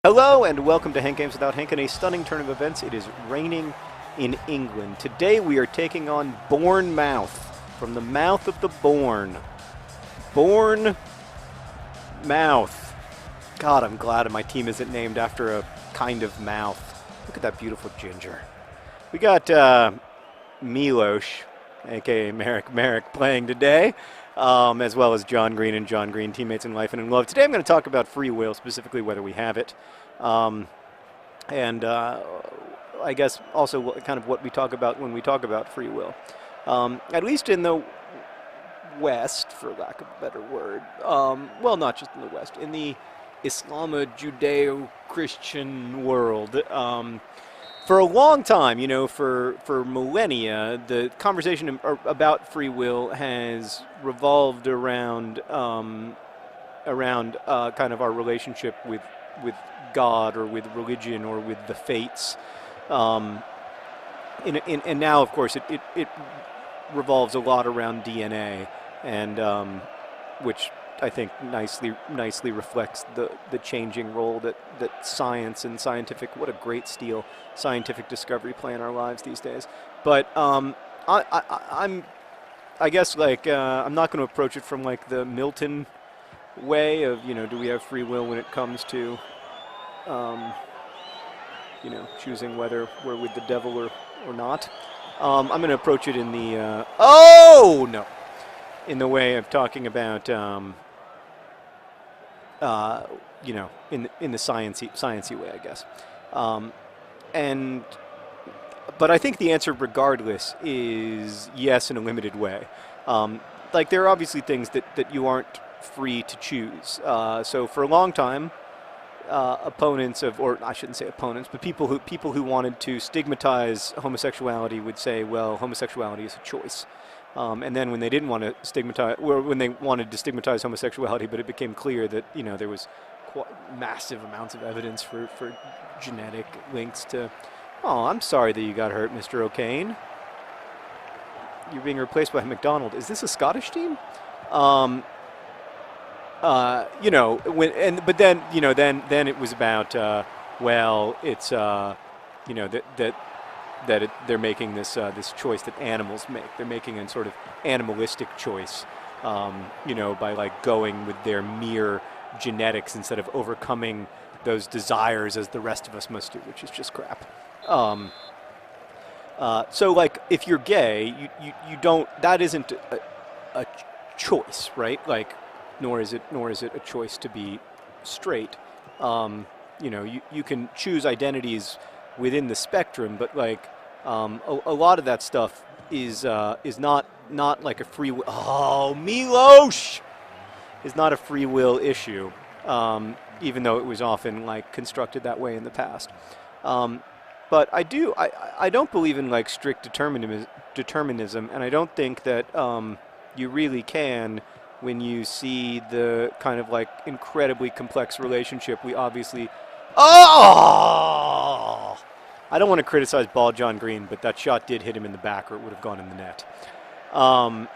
Hello and welcome to Hank Games Without Hank and a stunning turn of events. It is raining in England. Today we are taking on Bournemouth, from the mouth of the Bourne. Bournemouth. God, I'm glad my team isn't named after a kind of mouth. Look at that beautiful ginger. We got Milos, aka Merrick, playing today, as well as John Green and John Green, teammates in life and in love. Today I'm going to talk about free will, specifically whether we have it. I guess also kind of what we talk about when we talk about free will. At least in the West, for lack of a better word. Well, not just in the West. In the Islamo-Judeo-Christian world. For a long time, you know, for millennia, the conversation about free will has revolved around kind of our relationship with God or with religion or with the fates. And now, of course, it revolves a lot around DNA, and which I think nicely reflects the changing role that science and what a great steal scientific discovery play in our lives these days. But I guess like I'm not going to approach it from like the Milton way of, you know, do we have free will when it comes to you know, choosing whether we're with the devil or not. I'm going to approach it in the in the way of talking about you know, in the sciencey way, I guess. But I think the answer, regardless, is yes in a limited way. Like there are obviously things that you aren't free to choose. So for a long time, opponents of, or I shouldn't say opponents, but people who wanted to stigmatize homosexuality would say, well, homosexuality is a choice. And then when they didn't want to stigmatize, or when they wanted to stigmatize homosexuality, but it became clear that, you know, there was massive amounts of evidence for genetic links to. Oh, I'm sorry that you got hurt, Mr. O'Kane. You're being replaced by McDonald. Is this a Scottish team? You know, but then, you know, then it was about, well, it's, you know, they're making this choice that animals make. They're making a sort of animalistic choice, you know, by like going with their mere genetics instead of overcoming those desires as the rest of us must do, which is just crap. So like if you're gay, you don't, that isn't a choice, right? Like, nor is it a choice to be straight. You know, you can choose identities within the spectrum, but like a lot of that stuff is not like a free will. Oh, Milos is not a free will issue, even though it was often like constructed that way in the past. But I don't believe in like strict determinism, and I don't think that you really can when you see the kind of like incredibly complex relationship we obviously. Oh! I don't want to criticize Ball John Green, but that shot did hit him in the back, or it would have gone in the net. I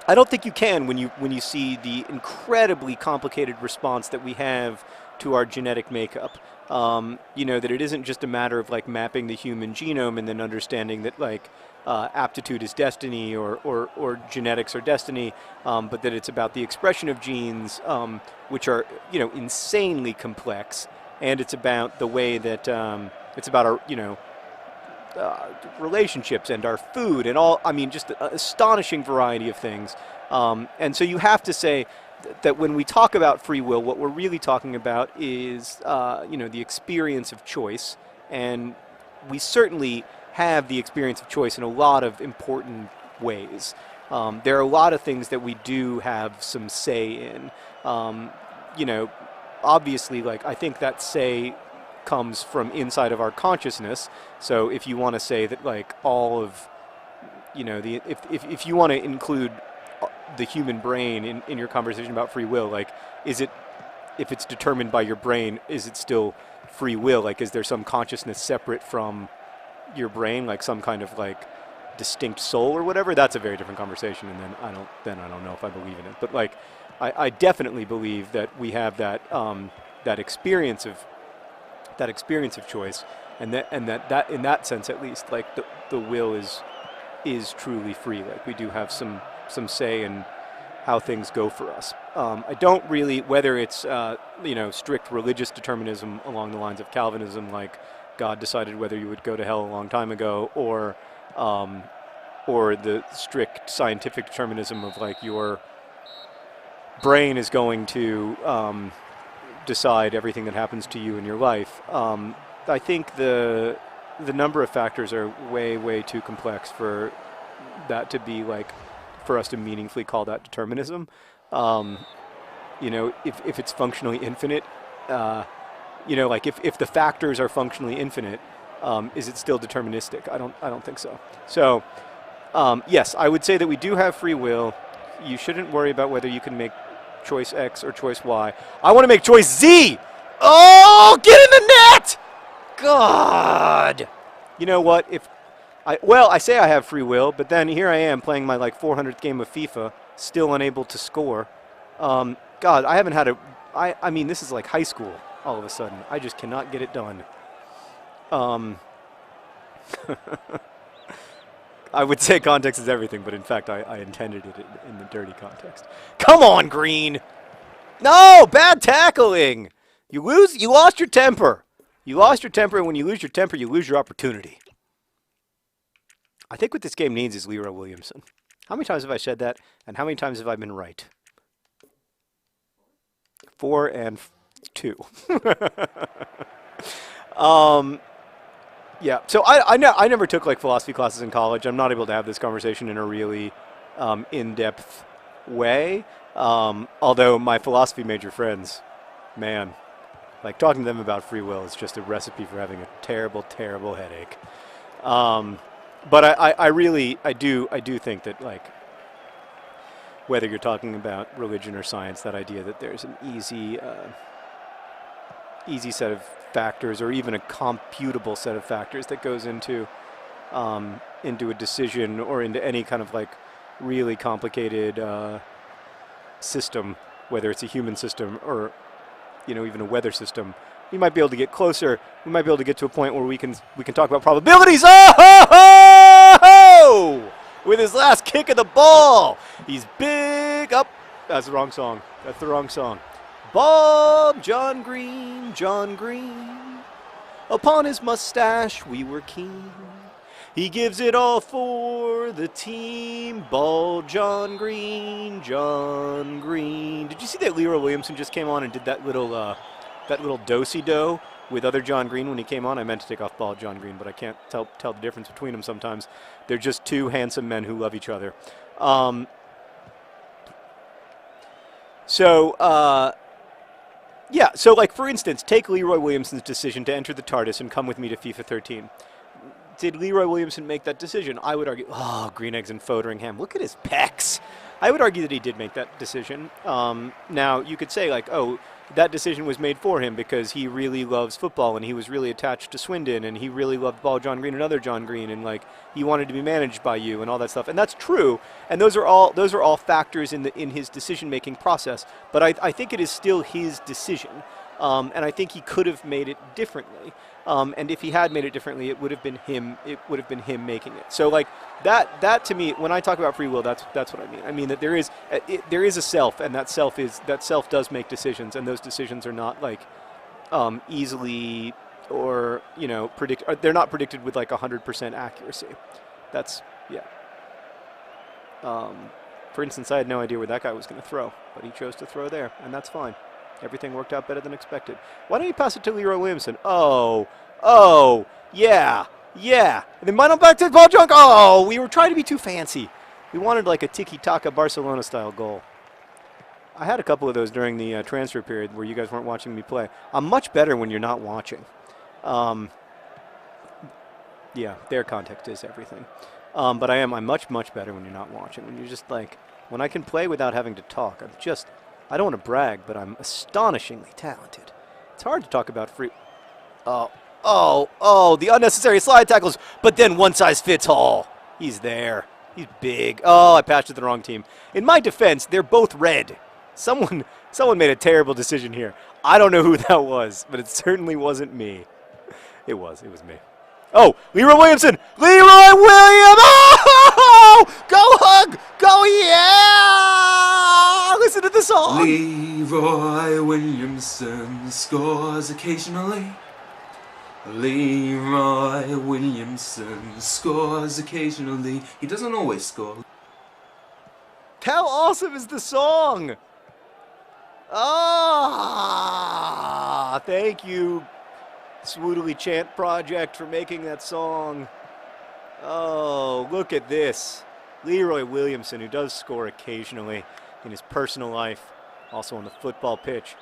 don't think you can when you see the incredibly complicated response that we have to our genetic makeup. You know, that it isn't just a matter of like mapping the human genome and then understanding that like aptitude is destiny or genetics are destiny, but that it's about the expression of genes, which are, you know, insanely complex, and it's about the way that it's about our, you know, relationships and our food and all. I mean, just an astonishing variety of things. And so you have to say that when we talk about free will, what we're really talking about is, you know, the experience of choice. And we certainly have the experience of choice in a lot of important ways. There are a lot of things that we do have some say in. You know, obviously, like, I think that say comes from inside of our consciousness. So if you want to say that like all of, you know, if you want to include the human brain in your conversation about free will, like, is it, if it's determined by your brain, is it still free will? Like, is there some consciousness separate from your brain, like some kind of like distinct soul or whatever? That's a very different conversation, and then I don't know if I believe in it. But like I definitely believe that we have that that experience of that experience of choice, and that in that sense at least, like the will is truly free. Like we do have some say in how things go for us. I don't really, whether it's strict religious determinism along the lines of Calvinism, like God decided whether you would go to hell a long time ago, or the strict scientific determinism of like your brain is going to decide everything that happens to you in your life. I think the number of factors are way too complex for that to be like, for us to meaningfully call that determinism. If it's functionally infinite, like if the factors are functionally infinite, is it still deterministic? I don't think so. So yes, I would say that we do have free will. You shouldn't worry about whether you can make choice X or choice Y. I want to make choice Z. Oh, get in the net! God. You know what? I say I have free will, but then here I am playing my like 400th game of FIFA, still unable to score. God, I haven't had I mean, this is like high school all of a sudden. I just cannot get it done. I would say context is everything, but in fact, I intended it in the dirty context. Come on, Green! No! Bad tackling! You lost your temper. You lost your temper, and when you lose your temper, you lose your opportunity. I think what this game needs is Leroy Williamson. How many times have I said that, and how many times have I been right? 4 and 2. Yeah, so I never took like philosophy classes in college. I'm not able to have this conversation in a really in-depth way. Although my philosophy major friends, man, like talking to them about free will is just a recipe for having a terrible, terrible headache. But I do think that, like, whether you're talking about religion or science, that idea that there's an easy set of factors, or even a computable set of factors that goes into a decision, or into any kind of like really complicated system, whether it's a human system or even a weather system. We might be able to get closer. We might be able to get to a point where we can talk about probabilities. Oh, ho, ho! With his last kick of the ball, he's big up. That's the wrong song. That's the wrong song. Bob, John Green, upon his mustache we were keen. He gives it all for the team. Ball, John Green. Did you see that Leroy Williamson just came on and did that little do-si-do with other John Green when he came on? I meant to take off Ball, John Green, but I can't tell the difference between them sometimes. They're just two handsome men who love each other. Yeah, so like for instance, take Leroy Williamson's decision to enter the TARDIS and come with me to FIFA 13. Did Leroy Williamson make that decision? I would argue, Green Eggs and Foderingham, look at his pecs. I would argue that he did make that decision. Now, you could say like, that decision was made for him because he really loves football and he was really attached to Swindon and he really loved Ball, John Green and other John Green, and like he wanted to be managed by you and all that stuff. And that's true. And those are all factors in his decision-making process. But I think it is still his decision. And I think he could have made it differently. And if he had made it differently, it would have been him. It would have been him making it. So like that to me, when I talk about free will, that's what I mean. I mean that there is a self, and that self does make decisions, and those decisions are not like easily or they're not predicted with like 100% accuracy. That's for instance, I had no idea where that guy was going to throw, but he chose to throw there, and that's fine. Everything worked out better than expected. Why don't you pass it to Leroy Williamson? Yeah. And then why not back to Ball Junk? We were trying to be too fancy. We wanted like a tiki-taka Barcelona-style goal. I had a couple of those during the transfer period where you guys weren't watching me play. I'm much better when you're not watching. Yeah, their context is everything. But I'm much better when you're not watching. When you're just like, when I can play without having to talk, I don't want to brag, but I'm astonishingly talented. It's hard to talk about free... the unnecessary slide tackles, but then one size fits all. He's there. He's big. I passed to the wrong team. In my defense, they're both red. Someone made a terrible decision here. I don't know who that was, but it certainly wasn't me. It was me. Oh, Leroy Williamson! Leroy Williams! Oh! Go Hug! Go yeah! Listen to the song! Leroy Williamson scores occasionally. Leroy Williamson scores occasionally. He doesn't always score. How awesome is the song? Ah! Thank you, Swoodily Chant Project, for making that song. Oh, look at this. Leroy Williamson, who does score occasionally in his personal life, also on the football pitch,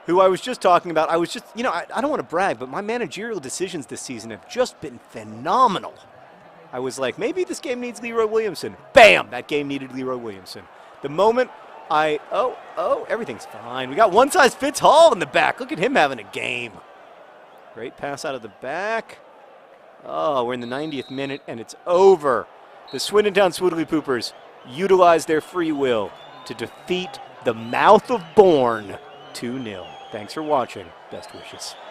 who I was just talking about. I don't want to brag, but my managerial decisions this season have just been phenomenal. I was like, maybe this game needs Leroy Williamson. Bam! That game needed Leroy Williamson. The moment everything's fine. We got one size fits all in the back. Look at him having a game. Great pass out of the back. Oh, we're in the 90th minute, and it's over. The Swindon Swoodilypoopers utilize their free will to defeat the Mouth of Bourne 2-0. Thanks for watching. Best wishes.